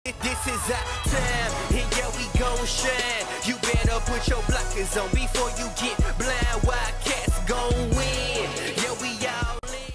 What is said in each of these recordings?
This is our time, and yeah, we gon' shine. You better put your blockers on before you get blind. Wildcats gon' win. Yeah, we all in.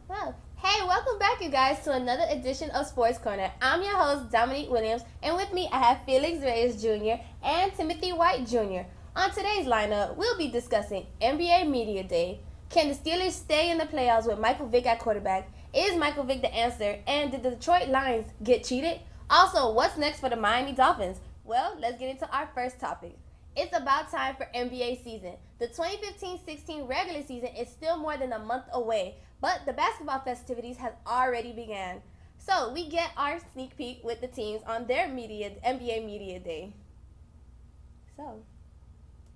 Well, hey, welcome back, you guys, to another edition of Sports Corner. I'm your host, Dominique Williams, and with me I have Felix Reyes Jr. and Timothy White Jr. On today's lineup, we'll be discussing NBA Media Day. Can the Steelers stay in the playoffs with Michael Vick at quarterback? Is Michael Vick the answer? And did the Detroit Lions get cheated? Also, what's next for the Miami Dolphins? Well, let's get into our first topic. It's about time for NBA season. The 2015-16 regular season is still more than a month away, but the basketball festivities have already begun. So we get our sneak peek with the teams on their NBA Media Day. So,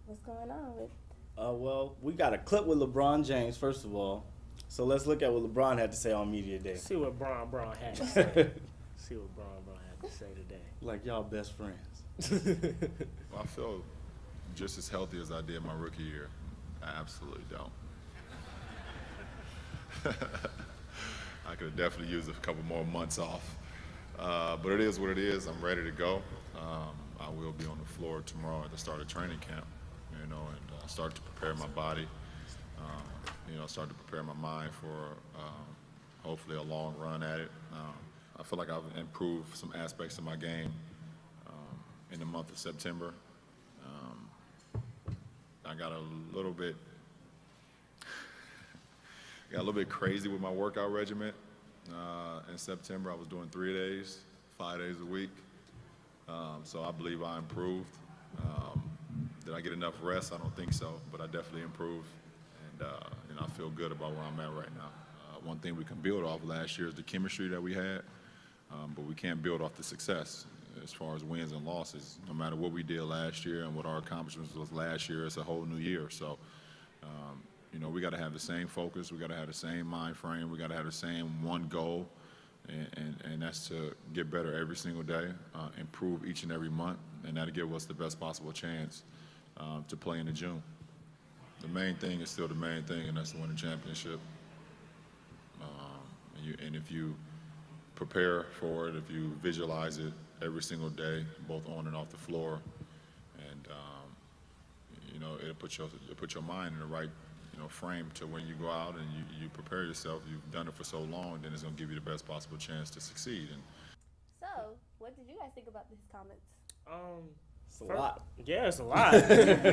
what's going on with? Well, we got a clip with LeBron James, first of all. So let's look at what LeBron had to say on Media Day. See what Bron had to say. See what Bron had to say today. Like y'all best friends. Well, I feel just as healthy as I did my rookie year. I absolutely don't. I could have definitely used a couple more months off. But it is what it is. I'm ready to go. I will be on the floor tomorrow at the start of training camp, and start to prepare my body. Start to prepare my mind for hopefully a long run at it. I feel like I've improved some aspects of my game in the month of September. I got a little bit crazy with my workout regimen. In September, I was doing 3 days, 5 days a week. So I believe I improved. Did I get enough rest? I don't think so, but I definitely improved. And I feel good about where I'm at right now. One thing we can build off last year is the chemistry that we had, but we can't build off the success as far as wins and losses. No matter what we did last year and what our accomplishments was last year, it's a whole new year. So, we got to have the same focus. We got to have the same mind frame. We got to have the same one goal, and that's to get better every single day, improve each and every month, and that'll give us the best possible chance to play in the June. The main thing is still the main thing, and that's to win the championship. And if you prepare for it, if you visualize it every single day, both on and off the floor, and it'll put your mind in the right frame to when you go out and you prepare yourself. You've done it for so long, then it's going to give you the best possible chance to succeed. And So, what did you guys think about these comments? It's a lot. Yeah, it's a lot.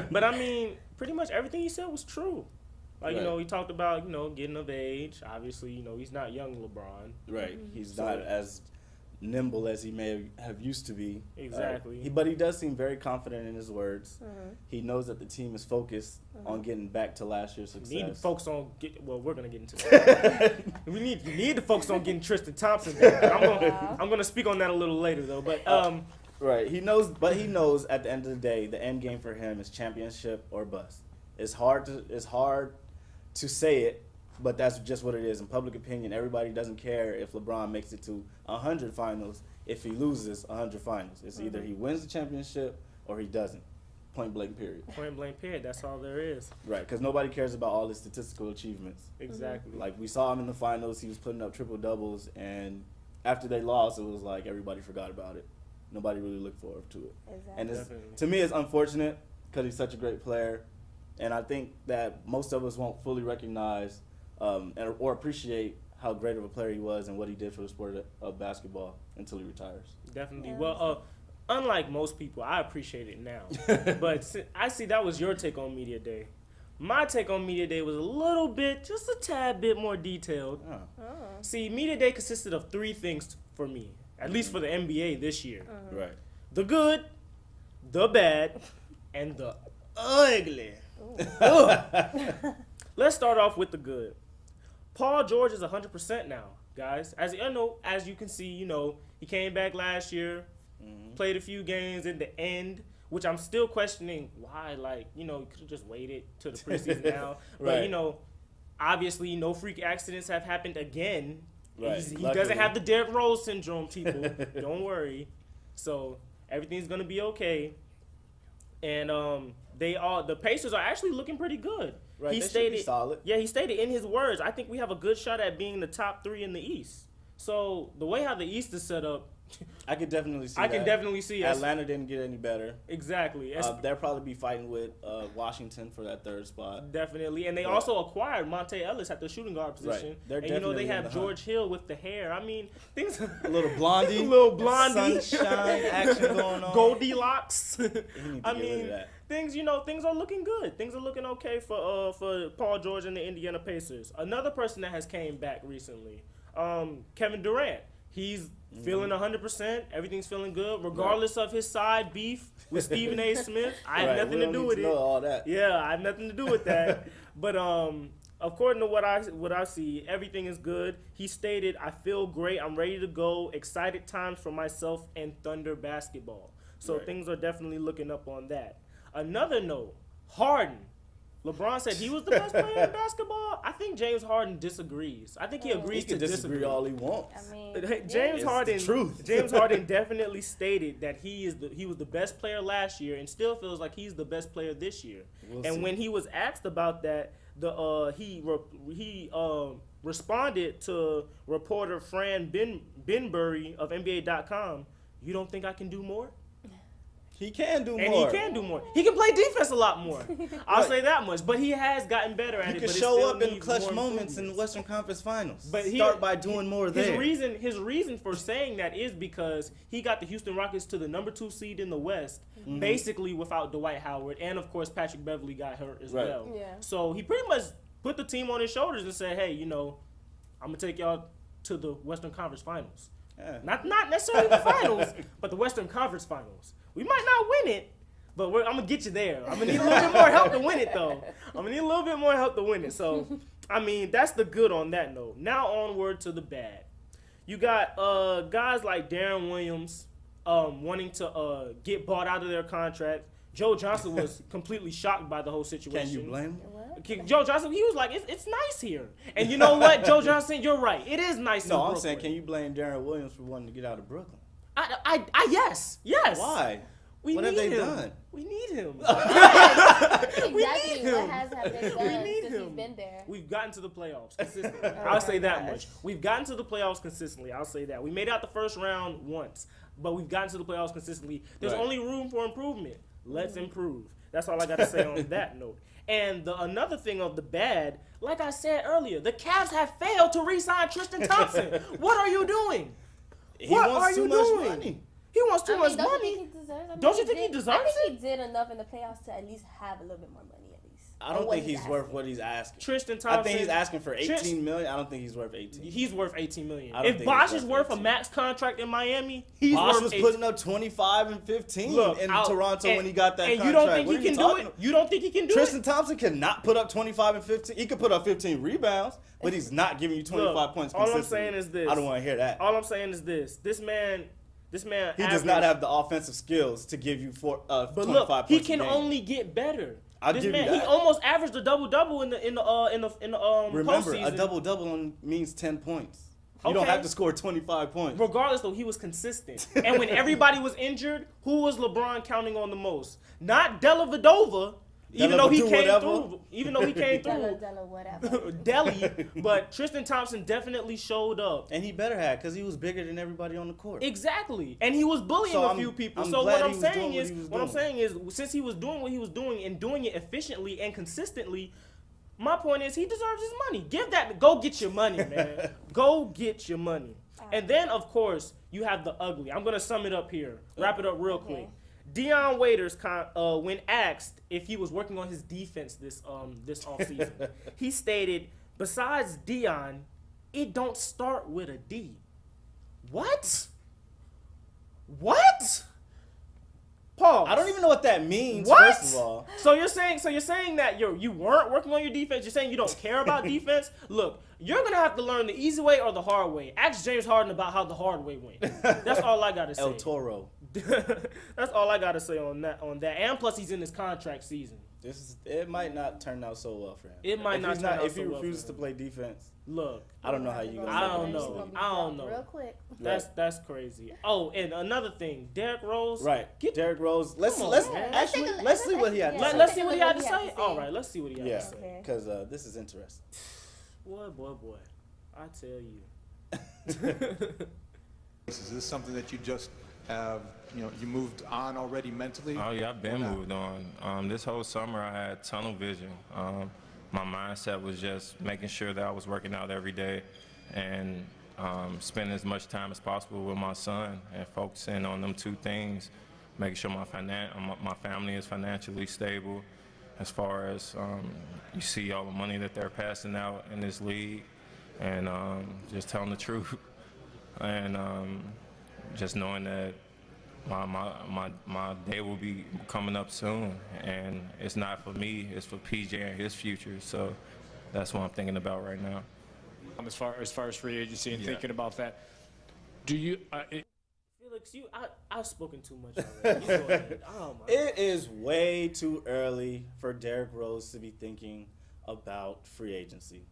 But I mean, pretty much everything he said was true. Like, Right. he talked about, getting of age. Obviously, he's not young LeBron. Right. He's not as nimble as he may have used to be. Exactly. But he does seem very confident in his words. He knows that the team is focused on getting back to last year's success. We need to focus on we're gonna get into that. You need to focus on getting Tristan Thompson back. I'm gonna speak on that a little later though. But Right. He knows at the end of the day, the end game for him is championship or bust. It's hard to say it, but that's just what it is. In public opinion, everybody doesn't care if LeBron makes it to 100 finals. If he loses 100 finals, it's either he wins the championship or he doesn't. Point blank period. Point blank period. That's all there is. Right, because nobody cares about all his statistical achievements. Exactly. Like, we saw him in the finals. He was putting up triple doubles, and after they lost, it was like everybody forgot about it. Nobody really looked forward to it. Exactly. And to me, it's unfortunate because he's such a great player. And I think that most of us won't fully recognize or appreciate how great of a player he was and what he did for the sport of basketball until he retires. Definitely. Yeah. Well, unlike most people, I appreciate it now. But I see that was your take on Media Day. My take on Media Day was just a tad bit more detailed. Oh. See, Media Day consisted of 3 things for me, at least for the NBA this year. Right. The good, the bad, and the ugly. Let's start off with the good. Paul George is 100% now, guys. As you can see, he came back last year, played a few games in the end, which I'm still questioning why. He could have just waited till the preseason now. Right. But obviously, no freak accidents have happened again. Right. He doesn't have the Derrick Rose syndrome, people. Don't worry. So everything's gonna be okay. And the Pacers are actually looking pretty good. Right, He they stated, should be solid. Yeah, he stated in his words, I think we have a good shot at being the top 3 in the East. So the way how the East is set up, I could definitely see. I can definitely see us. Atlanta didn't get any better. Exactly. They'll probably be fighting with Washington for that third spot. Definitely, and they also acquired Monte Ellis at the shooting guard position. Right. They're and you know they definitely in have the George hunt. Hill with the hair. I mean, things. A little blondie. Sunshine action going on. Goldilocks. You need to I get rid of mean, that. things are looking good. Things are looking okay for Paul George and the Indiana Pacers. Another person that has came back recently, Kevin Durant. He's feeling 100%. Everything's feeling good, regardless of his side beef with Stephen A. Smith. I have nothing to do with it. Know all that. Yeah, I have nothing to do with that. But according to what I see, everything is good. He stated, "I feel great. I'm ready to go. Excited times for myself and Thunder basketball." So things are definitely looking up on that. Another note, Harden. LeBron said he was the best player in basketball. I think James Harden disagrees. I think he agrees He can to disagree all he wants. I mean, James It's Harden. the truth. James Harden definitely stated that he was the best player last year and still feels like he's the best player this year. We'll and see. when he was asked about that, he responded to reporter Fran Benbury of NBA.com. "You don't think I can do more?" He can do And more. he can do more. He can play defense a lot more. I'll say that much. But he has gotten better at He it. can But it show still up in needs clutch more moments in the improvements. Western Conference Finals. But Start by doing more there. His reason for saying that is because he got the Houston Rockets to the number 2 seed in the West, basically without Dwight Howard, and of course Patrick Beverly got hurt as Right. well. Yeah. So he pretty much put the team on his shoulders and said, "Hey, I'm gonna take y'all to the Western Conference Finals. Yeah. Not necessarily the finals, but the Western Conference Finals. We might not win it, but I'm gonna get you there. I'm gonna need a little bit more help to win it, though. I'm gonna need a little bit more help to win it." So, I mean, that's the good on that note. Now onward to the bad. You got guys like Darren Williams wanting to get bought out of their contract. Joe Johnson was completely shocked by the whole situation. Can you blame him? What? Joe Johnson, he was like, it's nice here. And you know what, Joe Johnson, you're right. It is nice in No, I'm Brooklyn. saying, can you blame Darren Williams for wanting to get out of Brooklyn? Yes. Why? We What need have they him. done? We need him. Exactly. need What him. have they done need since him. he's been there? We've gotten to the playoffs consistently. I'll say that much. We've gotten to the playoffs consistently. I'll say that. We made out the first round once, but we've gotten to the playoffs consistently. There's Right. only room for improvement. Let's improve. That's all I got to say on that note. And another thing of the bad, like I said earlier, the Cavs have failed to re-sign Tristan Thompson. What are you doing? He What wants are too you much doing? money. He wants too much Don't you money. think he deserves? Don't you think he deserves I think he did enough in the playoffs to at least have a little bit more money at least. I don't Or what think he's worth asking. what he's asking. Tristan Thompson. I think he's asking for Tris- 18 million. I don't think he's worth 18. He's worth $18 million. I don't If think Bosh he's is worth worth a 18. max contract in Miami, he's Bosh worth was 18. putting up 25 and 15 in Toronto when he got that and contract. you don't think What he are you can do talking it? about? You don't think he can do Tristan it? Thompson cannot put up 25 and 15. He could put up 15 rebounds, but he's not giving you 25 Look, points all I'm consistently. saying is this. I don't want to hear that. All I'm saying is this. This man He does averaged- not have the offensive skills to give you 25 But points look, he a can game. only get better. I'll This give you man, he that. almost averaged a double-double in the Remember, postseason. a double-double means 10 points. You don't Okay. have to score 25 points. Regardless, though, he was consistent. And when everybody was injured, who was LeBron counting on the most? Not Della Vadova, even though he Dellavedova, came whatever. through. Even though he came Della, through. whatever. Delhi, but Tristan Thompson definitely showed up. And he better have, because he was bigger than everybody on the court. Exactly, and he was bullying So a I'm- few people. I'm So glad what he I'm was saying doing what is, he was what I'm doing. saying is, since he was doing what he was doing and doing it efficiently and consistently, my point is he deserves his money. Go get your money, man. Go get your money. And then of course you have the ugly. I'm gonna sum it up here. Wrap it up real quick. Deion Waiters, when asked if he was working on his defense this offseason, he stated, "Besides Deion, it don't start with a D." What? What? Pause. I don't even know what that means, What? first of all. So you're saying that you weren't working on your defense. You're saying you don't care about defense. Look, you're gonna have to learn the easy way or the hard way. Ask James Harden about how the hard way went. That's all I gotta say. El Toro. That's all I gotta say on that. And plus, he's in his contract season. It might not turn out so well for him. It might not turn out If he so well for refuses to him. play defense, Look, I don't know how you guys. I don't know. I don't know. Real quick. that's crazy. Oh, and another thing, Derrick Rose. Right. Get, Derrick Rose. Let's Come on, let's man. actually Let's take a- let's see what he had to yeah. say. let's see what he had to say. All right, let's see what he had Yeah, to say. Okay. because this is interesting. Boy, I tell you. Is this something that you just have, you moved on already mentally? Oh, yeah, I've been moved on. This whole summer I had tunnel vision. My mindset was just making sure that I was working out every day and spending as much time as possible with my son and focusing on them two things, making sure my family is financially stable. As far as you see all the money that they're passing out in this league, and just telling the truth, and just knowing that my day will be coming up soon, and it's not for me, it's for PJ and his future. So that's what I'm thinking about right now. As far as free agency and thinking about that, do you? Felix, I've spoken too much already. You go ahead. Oh my. It is way too early for Derrick Rose to be thinking about free agency,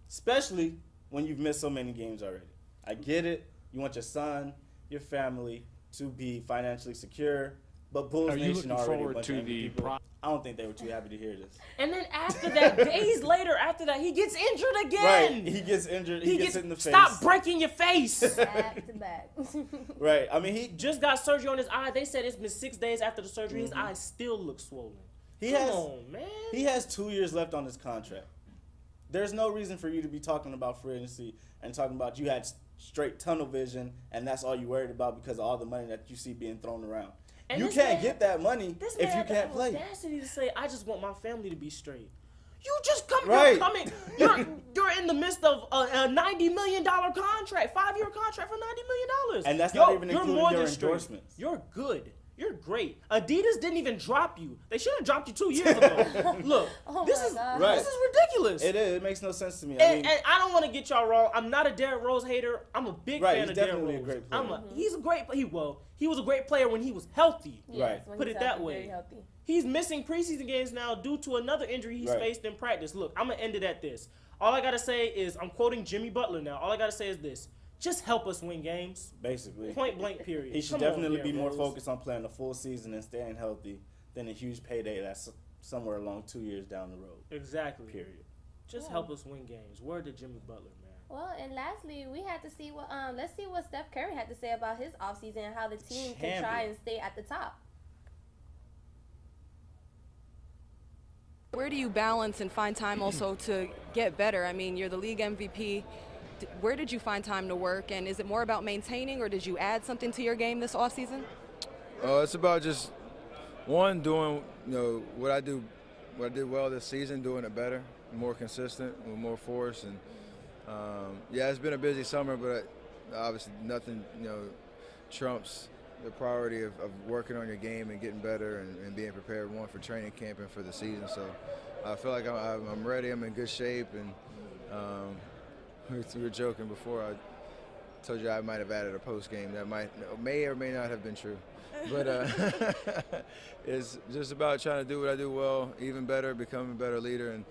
especially when you've missed so many games already. I get it. You want your son, your family to be financially secure, but Bulls Are you Nation looking already a forward bunch to of the people. I don't think they were too happy to hear this. And then after that, days later, after that, he gets injured again. Right, he gets injured. He gets hit in the face. Stop breaking your face. Back to back. Right, I mean he Just got surgery on his eye. They said it's been 6 days after the surgery. His eye still looks swollen. Come on, man. He has 2 years left on his contract. There's no reason for you to be talking about free agency and talking about you had straight tunnel vision and that's all you worried about because of all the money that you see being thrown around. And you this can't man- get that money This if man you had can't the play. audacity to say, "I just want my family to be straight." You just come. Right. You're in the midst of a $90 million contract, 5-year contract for $90 million, And that's not even including more your than straight. endorsements. You're good. You're great. Adidas didn't even drop you. They should have dropped you 2 years ago. Look, Oh this my is God. Right. this is ridiculous. It is. It makes no sense to me. And I don't want to get y'all wrong. I'm not a Derrick Rose hater. I'm a big Right, fan he's of Derrick definitely a Rose. great player. He's a great. He was a great player when he was healthy. Yes, Right. when Put he's it that healthy, way. very healthy. He's missing preseason games now due to another injury he's Right. faced in practice. Look, I'm gonna end it at this. All I gotta say is I'm quoting Jimmy Butler now. All I gotta say is this: just help us win games. basically, Point blank. Period. he should Come on, definitely be Derrick more Rose. focused on playing the full season and staying healthy than a huge payday that's somewhere along 2 years down the road. Exactly. Period. Just help us win games. Word to Jimmy Butler, man. Well, and lastly, we had to see what let's see what Steph Curry had to say about his offseason and how the team can try Champion. and stay at the top. Where do you balance and find time also to get better? I mean, you're the league MVP. Where did you find time to work? And is it more about maintaining, or did you add something to your game this offseason? It's about just doing what I did well this season, doing it better, more consistent, with more force, and it's been a busy summer, but obviously nothing trumps the priority of working on your game and getting better and being prepared, one, for training camp and for the season. So I feel like I'm ready. I'm in good shape, and we were joking before. I told you I might have added a post game that may or may not have been true, but it's just about trying to do what I do well, even better, becoming a better leader, and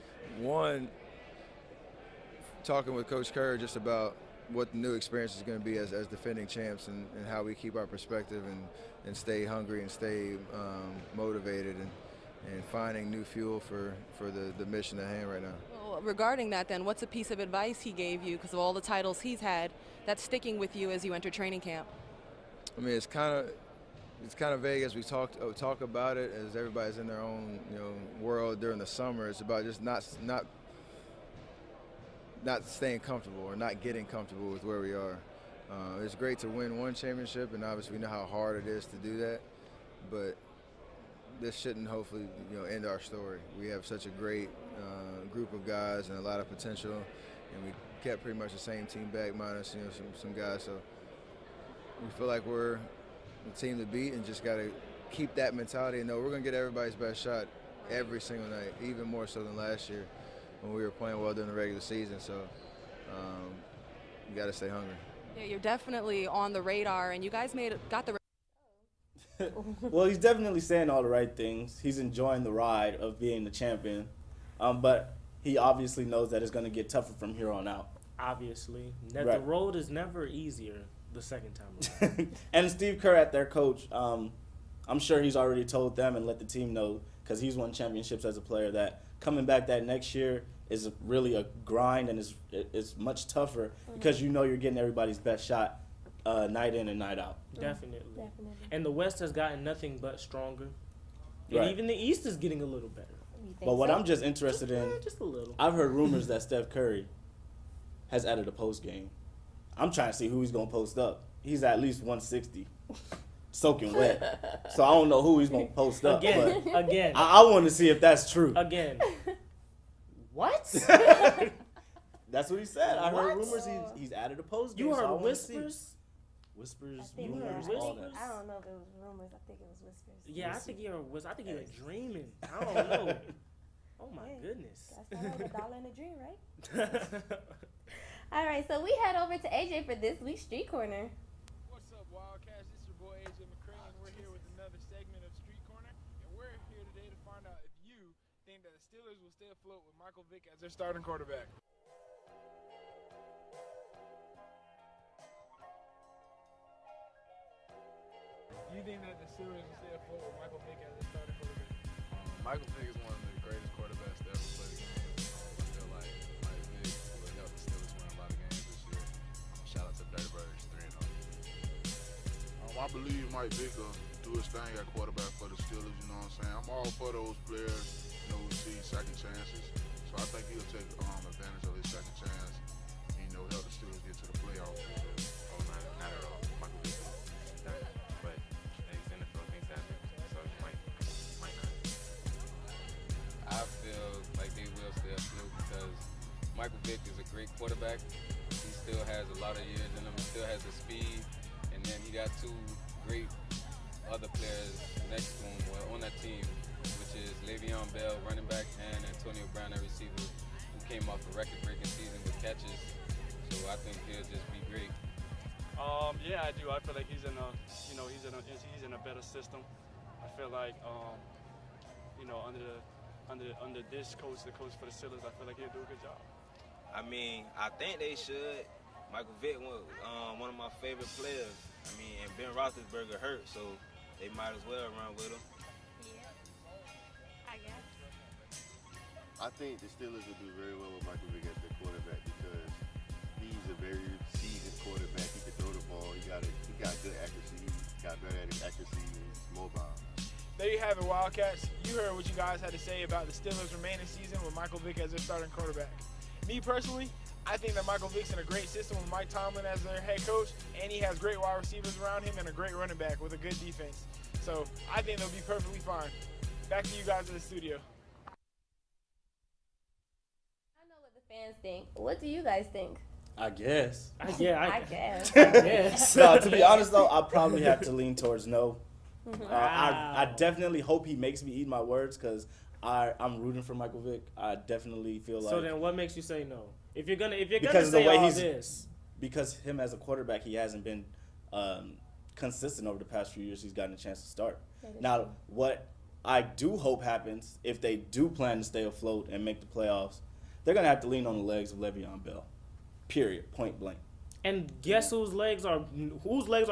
talking with Coach Kerr just about what the new experience is going to be as defending champs, and how we keep our perspective and stay hungry and stay motivated and finding new fuel for the mission at hand right now. Well, regarding that, then, what's a piece of advice he gave you, because of all the titles he's had, that's sticking with you as you enter training camp? I mean, it's kind of vague as we talk about it, as everybody's in their own world during the summer. It's about just not staying comfortable or not getting comfortable with where we are. It's great to win one championship, and obviously we know how hard it is to do that, but this shouldn't hopefully end our story. We have such a great group of guys and a lot of potential, and we kept pretty much the same team back minus some guys. So we feel like we're the team to beat, and just got to keep that mentality and know we're going to get everybody's best shot every single night, even more so than last year when we were playing well during the regular season. So you got to stay hungry. Yeah, you're definitely on the radar, and you guys got the. Well, he's definitely saying all the right things. He's enjoying the ride of being the champion, but he obviously knows that it's going to get tougher from here on out. Obviously, the Right. road is never easier the second time around. And Steve Kerr, at their coach, I'm sure he's already told them and let the team know, because he's won championships as a player, that coming back that next year, is really a grind, and it's much tougher because you know you're getting everybody's best shot night in and night out. Definitely. And the West has gotten nothing but stronger. And Right. even the East is getting a little better. But what I'm just interested in, Just a little. I've heard rumors that Steph Curry has added a post game. I'm trying to see who he's gonna post up. He's at least 160, soaking wet. So I don't know who he's gonna post up. Again. But Again. I want to see if that's true. Again. What? That's what he said. I heard What? rumors he's added a post game. You so I heard wanna see. whispers? Whispers, Yeah, rumors, I all think- that. I don't know if it was rumors. I think it was whispers. Yeah, I think you're dreaming. I don't know. Oh my Hey, goodness. That's not like $1 in a dream, right? All right, so we head over to AJ for this week's Street Corner. What's up, Wildcats? This is your boy AJ McCrane, and we're here with another segment of Street Corner. And we're here today to find out if you think that the Steelers will stay afloat with Michael Vick as their starting quarterback. Do you think that the Steelers will stay afloat with Michael Vick as their starting quarterback? Michael Vick is one of the greatest quarterbacks to ever play the game. I feel like Mike Vick will help the Steelers win a lot of games this year. Shout out to Dirty Birds, 3-0. I believe Mike Vick will do his thing at quarterback for the Steelers, you know what I'm saying? I'm all for those players, who see second chances. So I think he'll take advantage of his second chance and, help the Steelers get to the playoffs. Oh, not at all. Michael Vick is done. But he's NFL things happen, so he might not. I feel like they will stay afloat because Michael Vick is a great quarterback. He still has a lot of years in him. He still has the speed. And then he got two great other players next to him, on that team, which is Le'Veon Bell, running back, and Antonio Brown, a receiver, who came off a record-breaking season with catches. So I think he'll just be great. Yeah, I do. I feel like he's in a, he's in a better system. I feel like, under this coach, the coach for the Steelers, I feel like he'll do a good job. I mean, I think they should. Michael Vick was one of my favorite players. I mean, and Ben Roethlisberger hurt, so they might as well run with him. Yeah, I guess. I think the Steelers will do very well with Michael Vick as their quarterback because he's a very seasoned quarterback. He can throw the ball. He got good accuracy. He got better at his accuracy. He's mobile. There you have it, Wildcats. You heard what you guys had to say about the Steelers' remaining season with Michael Vick as their starting quarterback. Me personally, I think that Michael Vick's in a great system with Mike Tomlin as their head coach, and he has great wide receivers around him and a great running back with a good defense. So I think they'll be perfectly fine. Back to you guys in the studio. I know what the fans think. What do you guys think? I guess. I guess. Yes. No, to be honest though, I probably have to lean towards no. I definitely hope he makes me eat my words because I'm rooting for Michael Vick. I definitely feel like. So then, what makes you say no? If you're gonna because say the way all he's this, because him as a quarterback, he hasn't been consistent over the past few years. He's gotten a chance to start. Now, what I do hope happens if they do plan to stay afloat and make the playoffs, they're gonna have to lean on the legs of Le'Veon Bell. Period. Point blank. and guess whose legs are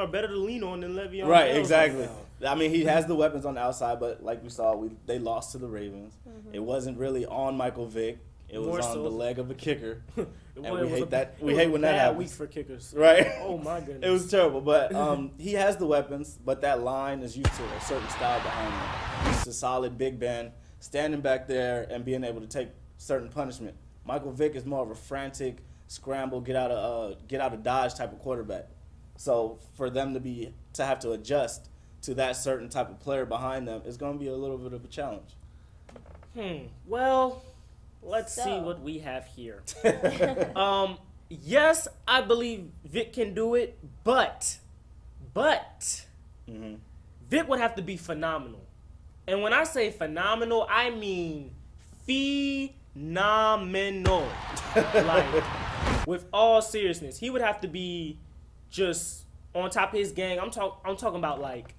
better to lean on than Le'Veon? Right, Bell's exactly. right now? I mean, he has the weapons on the outside, but like we saw, they lost to the Ravens. Mm-hmm. It wasn't really on Michael Vick. It was More on so. the leg of a kicker. And Well, we it was hate a- that. it We was hate a when that bad happens. week for kickers. Right. Oh my goodness. It was terrible, but he has the weapons. But that line is used to a certain style behind him. It's a solid big Ben standing back there and being able to take certain punishment. Michael Vick is more of a frantic scramble, get out of dodge type of quarterback. So for them to have to adjust to that certain type of player behind them is going to be a little bit of a challenge. Well, let's see what we have here. Yes, I believe Vic can do it, but Vic would have to be phenomenal. And when I say phenomenal, I mean phenomenal. Like, with all seriousness, he would have to be just on top of his game. I'm talking about like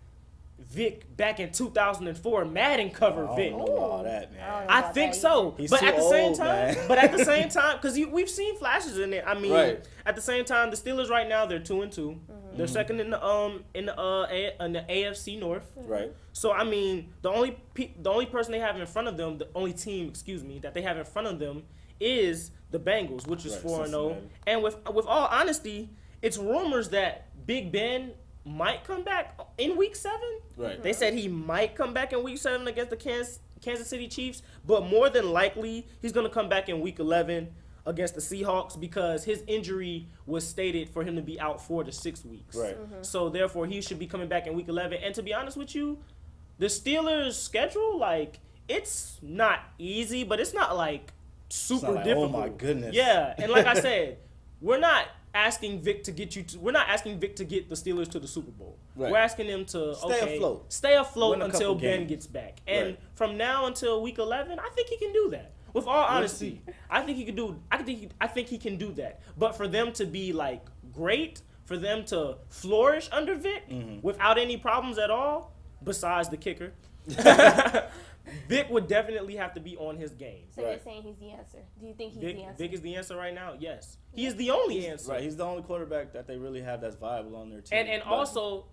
Vic back in 2004, Madden cover Vic. I don't know all that, man. I think so. He's but too at the same old, time, man. but at the same time, because we've seen flashes in it. I mean, Right. at the same time, the Steelers right now they're 2-2. They're second in the AFC North. Right. So I mean, the only person they have in front of them, the only team, that they have in front of them is the Bengals, which is Right, 4-0. Cincinnati. And with all honesty, it's rumors that Big Ben might come back in Week 7. Right. They said he might come back in Week 7 against the Kansas City Chiefs, but more than likely he's going to come back in Week 11 against the Seahawks because his injury was stated for him to be out 4 to 6 weeks. Right. So therefore, he should be coming back in Week 11. And to be honest with you, the Steelers' schedule, like, it's not easy, but it's not like super not like, difficult. oh my goodness. Yeah, and like I said, we're not asking Vic to get the Steelers to the Super Bowl. Right. We're asking them to stay afloat Win a until couple Ben games. gets back. And Right. from now until Week 11, I think he can do that. With all honesty, I think he can do that. But for them to be like great, for them to flourish under Vic without any problems at all, besides the kicker, Vic would definitely have to be on his game. So you're saying he's the answer? Do you think he's the answer? Vic is the answer right now. Yes, he is the only answer. Right, he's the only quarterback that they really have that's viable on their team. And also,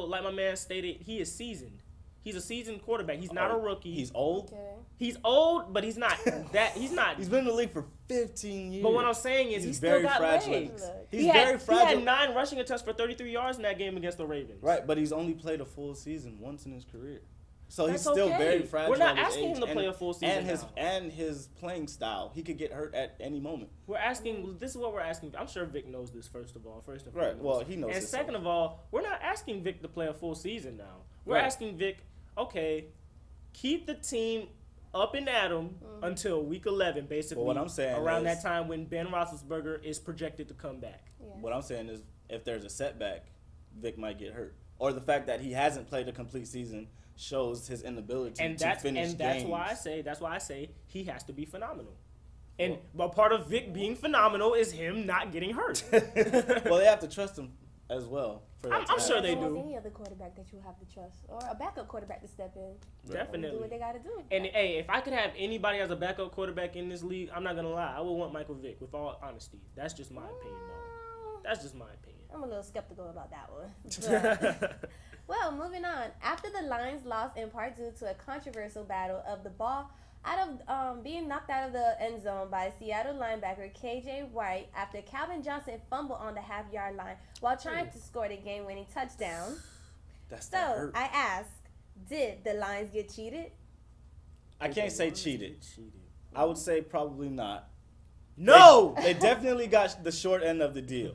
like my man stated, he is seasoned. He's a seasoned quarterback. He's not a rookie. He's old. Okay. He's old, but he's not that. He's not. He's been in the league for 15 years. But what I'm saying is, he still very got fragile. legs. He's very fragile. He had 9 rushing attempts for 33 yards in that game against the Ravens. Right, but he's only played a full season once in his career. So That's he's still okay. very fragile. We're not at his asking age, him to play a full season and his playing style. He could get hurt at any moment. We're asking. This is what we're asking. I'm sure Vic knows this. First and foremost. Right. Well, he knows. And this second of all, we're not asking Vic to play a full season now. We're Right. asking Vic, okay, keep the team up and at 'em until Week 11, basically. Well, what I'm saying around is- that time when Ben Roethlisberger is projected to come back. What I'm saying is, if there's a setback, Vic might get hurt, or the fact that he hasn't played a complete season shows his inability to finish that's games. why I say he has to be phenomenal. And but part of Vic being phenomenal is him not getting hurt. Well, they have to trust him as well. I'm sure they do. Any other quarterback that you have to trust, or a backup quarterback to step in. Definitely. Do what they got to do. And hey, if I could have anybody as a backup quarterback in this league, I'm not gonna lie, I would want Michael Vick. With all honesty, that's just my opinion, though. That's just my opinion. I'm a little skeptical about that one. But, well, moving on. After the Lions lost in part due to a controversial battle of the ball out of being knocked out of the end zone by Seattle linebacker KJ White after Calvin Johnson fumbled on the half-yard line while trying to score the game-winning touchdown. So I ask, did the Lions get cheated? I can't say cheated. I would say probably not. No! They definitely got the short end of the deal.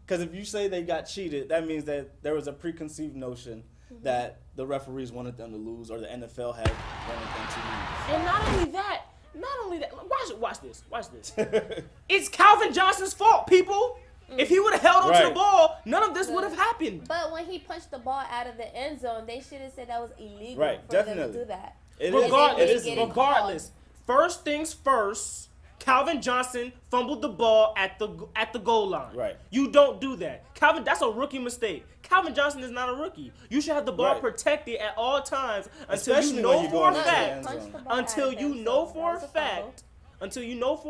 Because if you say they got cheated, that means that there was a preconceived notion that the referees wanted them to lose or the NFL had wanted them to lose. And not only that, watch this. It's Calvin Johnson's fault, people. If he would have held onto the ball, none of this would have happened. But when he punched the ball out of the end zone, they should have said that was illegal Right, for them definitely. to do that. Regardless, first things first, Calvin Johnson fumbled the ball at the goal line. Right. You don't do that. Calvin, that's a rookie mistake. Calvin Johnson is not a rookie. You should have the ball protected at all times until you know for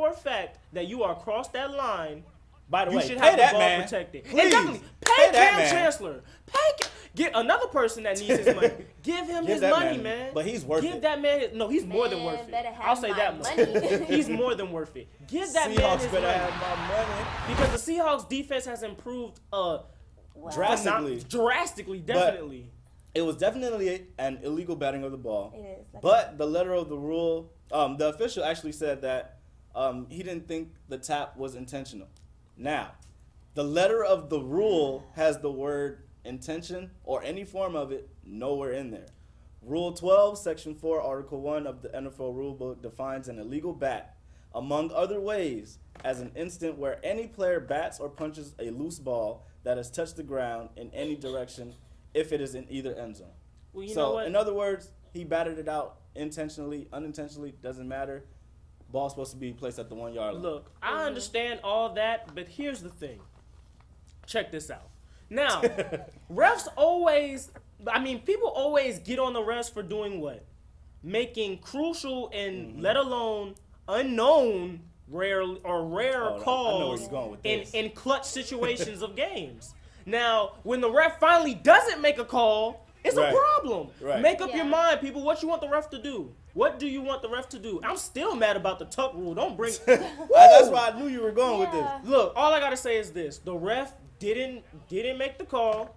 a fact that you are across that line. By the You way, should pay have the that ball man. protected. Please. And definitely Pay that Cam man. Chancellor. Get another person that needs his money. Give him his that money, man. man. But he's worth Give it. that man. No, he's more than Man worth it. better have I'll say my that much. money. He's more than worth it. Give that man Seahawks his better money. have my money. Because the Seahawks defense has improved drastically, definitely. It was definitely an illegal batting of the ball. It is. But the letter of the rule, the official actually said that he didn't think the tap was intentional. Now, the letter of the rule has the word intention or any form of it nowhere in there. Rule 12, Section 4, Article 1 of the NFL Rulebook defines an illegal bat, among other ways, as an instant where any player bats or punches a loose ball that has touched the ground in any direction if it is in either end zone. Well, you know So, what? in other words, he batted it out intentionally, unintentionally, doesn't matter. Ball's supposed to be placed at the 1 yard line. Look, I understand all that, but here's the thing. Check this out. Now, people always get on the refs for doing what? Making crucial and let alone unknown rare calls in clutch situations of games. Now, when the ref finally doesn't make a call It's Right. a problem. Right. Make up Yeah. your mind, people. What you want the ref to do? What do you want the ref to do? I'm still mad about the tuck rule. Don't bring. That's why I knew you were going with this. Yeah. Look, all I gotta say is this: the ref didn't make the call.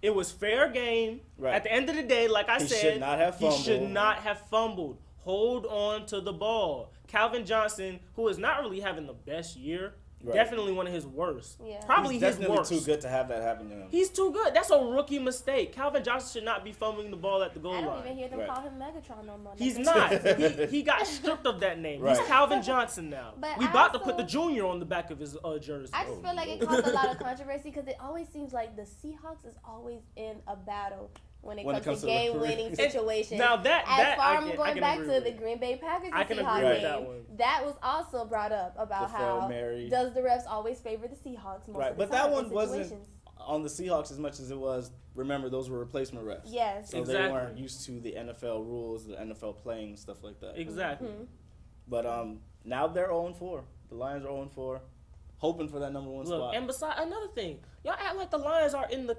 It was fair game. Right. At the end of the day, like I He said, should not have he should fumbled. not have fumbled. Hold on to the ball. Calvin Johnson, who is not really having the best year, Right. definitely one of his worst. Yeah. Probably He's his definitely worst. too good to have that happen to him. He's too good. That's a rookie mistake. Calvin Johnson should not be fumbling the ball at the goal I don't line. even hear them Right. call him Megatron no more. He's not. he got stripped of that name. Right. He's Calvin Johnson now. But We I about to also- put the junior on the back of his jersey. I just feel like it caused a lot of controversy because it always seems like the Seahawks is always in a battle when it comes to game-winning And situations. now that As far I as can- I going can back agree to with. the Green Bay Packers I and can Seahawks agree with game, that one. that was also brought up about The Hail how Mary. does the refs always favor the Seahawks most Right, of the but that time one in wasn't situations. on the Seahawks as much as it was. Remember, those were replacement refs. Yes. So Exactly. they weren't used to the NFL rules, the NFL playing, stuff like that. Exactly. Mm-hmm. But now they're 0-4. The Lions are 0-4, hoping for that number one Look, spot. and beside another thing, y'all act like the Lions are in the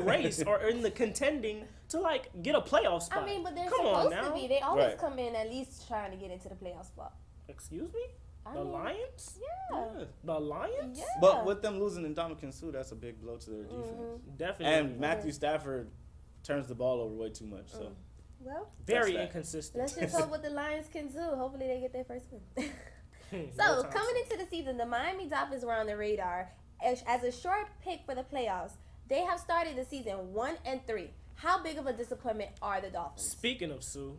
race or in the contending to like get a playoff spot. I mean, but they're Come on supposed now. to be. They always Right. come in at least trying to get into the playoff spot. Excuse me? I The mean, Lions? Yeah. The Lions? Yeah. But with them losing in Dominique Sue, that's a big blow to their defense. Definitely. And Matthew Stafford turns the ball over way too much. So Well, very That's that. inconsistent. let's just hope what the Lions can do. Hopefully, they get their first win. No So, time coming soon. into the season, the Miami Dolphins were on the radar as a short pick for the playoffs. They have started the season 1-3. How big of a disappointment are the Dolphins? Speaking of Sue,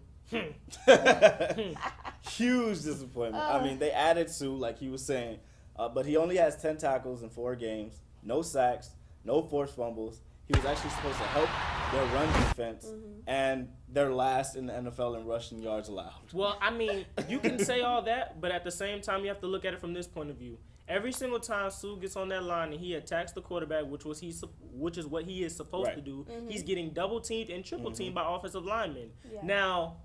huge disappointment. I mean, they added Sue, like he was saying, but he only has 10 tackles in 4 games, no sacks, no forced fumbles. He was actually supposed to help their run defense, and they're last in the NFL in rushing yards allowed. well, I mean, you can say all that, but at the same time, you have to look at it from this point of view. Every single time Sue gets on that line and he attacks the quarterback, which is what he is supposed Right. to do, he's getting double teamed and triple teamed by offensive linemen. Yeah. Now,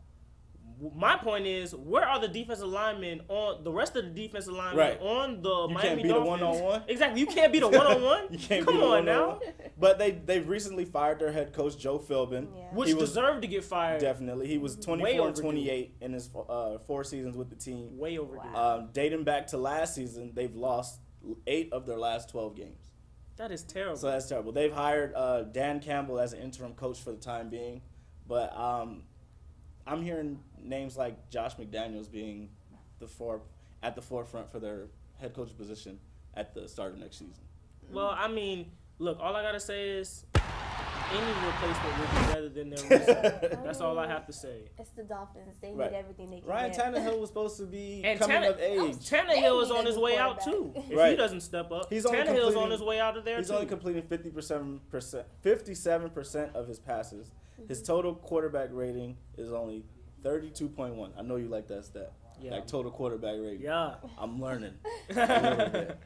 my point is, where are the defensive linemen on the rest of the defensive linemen Right. on the You Miami can't beat a Dolphins? one-on-one? Exactly, you can't beat a one-on-one. You can't Come beat a on now, one-on-one. But they've recently fired their head coach, Joe Philbin. Yeah. which He was- deserved to get fired. Definitely. He was Way 24 and overdue. 28 in his 4 seasons with the team. Way overdue. Dating back to last season, they've lost 8 of their last 12 games. That is terrible. So that's terrible. They've hired Dan Campbell as an interim coach for the time being. But I'm hearing names like Josh McDaniels being at the forefront for their head coach position at the start of next season. Well, I mean, look, all I gotta say is any replacement will be better than their recent. That's all I have to say. It's the Dolphins. They Right. need everything they can Ryan get. Tannehill was supposed to be And coming of age. Tannehill is They on his need a way new out too. quarterback. If he Right. doesn't step up, He's only Tannehill's on completing- his way out of there He's too. only completing 57% of his passes. His total quarterback rating is only 32.1. I know you like that stat. Yeah. Like total quarterback rating. Yeah. I'm learning a little bit.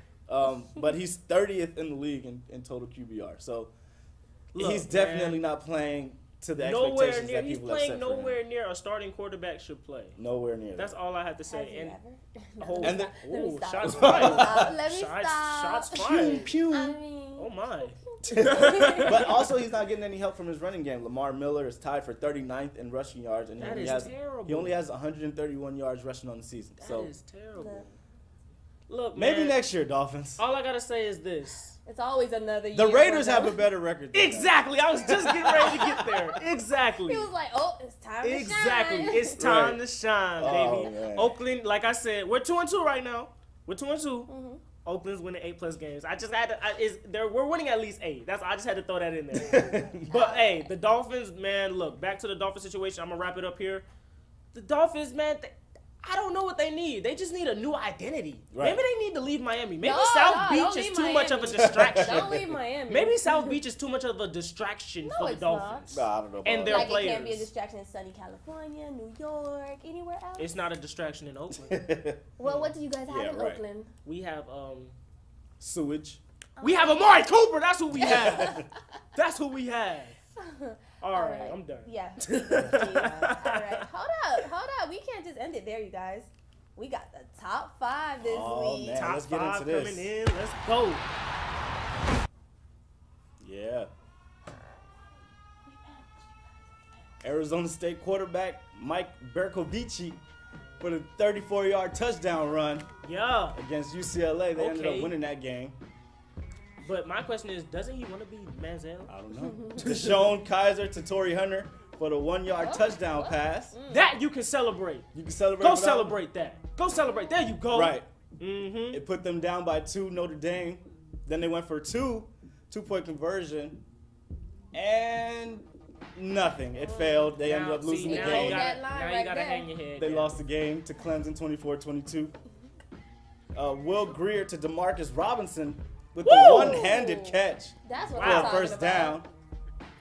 But he's 30th in the league in total QBR. So Look, he's definitely man, not playing to the nowhere expectations near. that He's people have playing set for him. nowhere near a starting quarterback should play. Nowhere near. That's that. all I have to Has say. he And ever? oh, And the- Let me ooh, stop. shots Let me fired. stop. Let me Shots stop. fired. Pew. I mean, Oh my. But also, he's not getting any help from his running game. Lamar Miller is tied for 39th in rushing yards, and That he is terrible. He only has 131 yards rushing on the season. That So is terrible. Look. Look, maybe man, next year, Dolphins. all I gotta say is this. it's always another year. The Raiders for have a them. better record. Than Exactly. I was just getting ready to get there. Exactly. He was like, "Oh, it's time to Exactly. shine." It's time Right. to shine, Oh, baby. man. Oakland, like I said, we're 2-2 right now. We're 2-2. Mm-hmm. Oakland's winning 8+ games. I just had to. We're winning at least 8. I just had to throw that in there. But hey, the Dolphins, man. Look, back to the Dolphins situation. I'm gonna wrap it up here. The Dolphins, man. I don't know what they need. They just need a new identity. Right. Maybe they need to leave Miami. Maybe No, South no, don't Beach is leave too much of a Miami. distraction. Don't leave Miami. Maybe South Beach is too much of a distraction No, for the it's Dolphins. Nah, I don't know. About And their Like players. it can't be a distraction in sunny California, New York, anywhere else. It's not a distraction in Oakland. Well, what do you guys have Yeah, in right. Oakland? We have sewage. we have Amari Cooper. That's who we have. That's who we have. All right, I'm done. Yeah. Yeah. All right. Hold up. We can't just end it there, you guys. We got the top 5 this Oh, week. man. Top let's get 5 into this. coming in. Let's go. Yeah. Arizona State quarterback Mike Bercovici for the 34-yard touchdown run. Yeah. Against UCLA. They ended up winning that game. But my question is, doesn't he want to be Manziel? I don't know. Deshaun Kaiser to Torrey Hunter for the 1-yard touchdown pass. That you can celebrate. You can celebrate. Go celebrate that. Go celebrate. There you go. Right. It put them down by 2, Notre Dame. Then they went for two-point conversion, and nothing. It failed. They ended up losing the game. Now you gotta hang your head. They lost the game to Clemson 24-22. Will Greer to DeMarcus Robinson with the one-handed catch for a first down.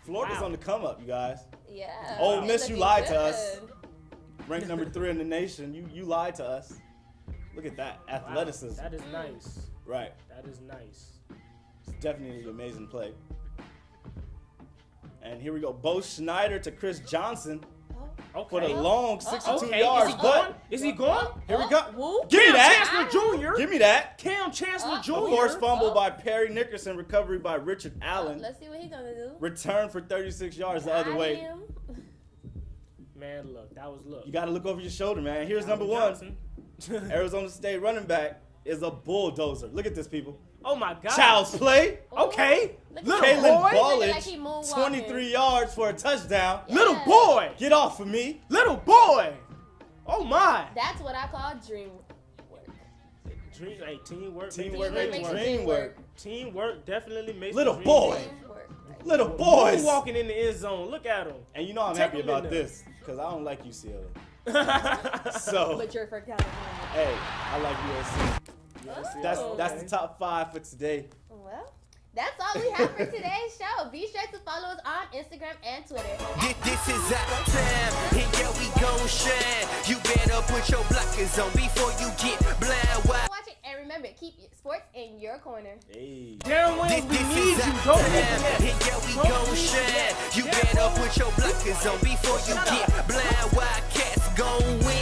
Florida's on the come up, you guys. Yeah. Ole Miss, you lied to us. Ranked number 3 in the nation. You lied to us. Look at that athleticism. That is nice. Right. That is nice. It's definitely an amazing play. And here we go. Bo Schneider to Chris Johnson for the long 62 yards. Is he gone? Here we go. Give me that. Chancellor Jr. Give me that. Cam Chancellor Jr. A forced fumble by Perry Nickerson. Recovery by Richard Allen. Let's see what he's going to do. Return for 36 yards the other way. Man, look. That was look. You got to look over your shoulder, man. Here's number 1. Arizona State running back is a bulldozer. Look at this, people. Oh, my God. Child's play. Okay. Little Kalen Ballage, 23 yards for a touchdown. Yeah. Little boy. Get off of me. Little boy. Oh, my. That's what I call dream work. Teamwork. Teamwork definitely makes little the boy. Little boys. Who's walking in the end zone? Look at him. And you know I'm happy about this because I don't like UCLA. So, but you're for California. Hey, I like USC. That's the top 5 for today. Well, that's all we have for today's show. Be sure to follow us on Instagram and Twitter. This is our time, and yeah, we gon' shine. You better put your blockers on before you get blind. Watch it, and remember, keep sports in your corner. Hey. Darren Williams, we need you. Don't forget. And yeah, we gon' shine. You better put your blockers on before you get blind. Wildcats gon' win.